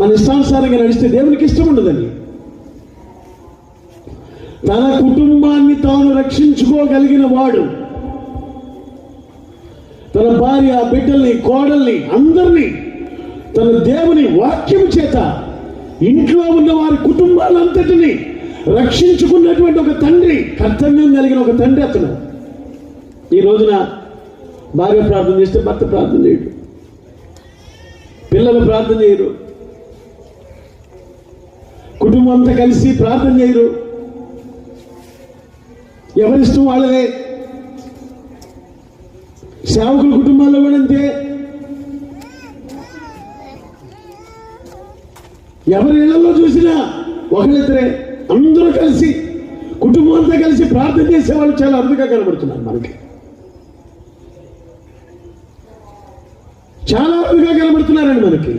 మన ఇష్టానుసారంగా నడిస్తే దేవునికి ఇష్టం ఉండదండి. తన కుటుంబాన్ని తాను రక్షించుకోగలిగిన వాడు తన భార్య, బిడ్డల్ని, కోడల్ని, అందరినీ తన దేవుని వాక్యం చేత ఇంట్లో ఉన్న వారి కుటుంబాలంతటినీ రక్షించుకున్నటువంటి ఒక తండ్రి, కర్తవ్యం కలిగిన ఒక తండ్రి అతను. ఈ రోజున భార్య ప్రార్థన చేస్తే భర్త ప్రార్థన చేయడు, పిల్లలు ప్రార్థన చేయరు, కుటుంబం అంతా కలిసి ప్రార్థన చేయరు, ఎవరిష్టం వాళ్ళదే. సేవకుల కుటుంబాల్లో కూడా అంతే. ఎవరి ఇళ్లలో చూసినా ఒకళ్ళిద్దరే, అందరూ కలిసి కుటుంబం అంతా కలిసి ప్రార్థన చేసేవాళ్ళు చాలా అరుదుగా కనబడుతున్నారు మనకి, చాలా అరుదుగా కనబడుతున్నారండి మనకి.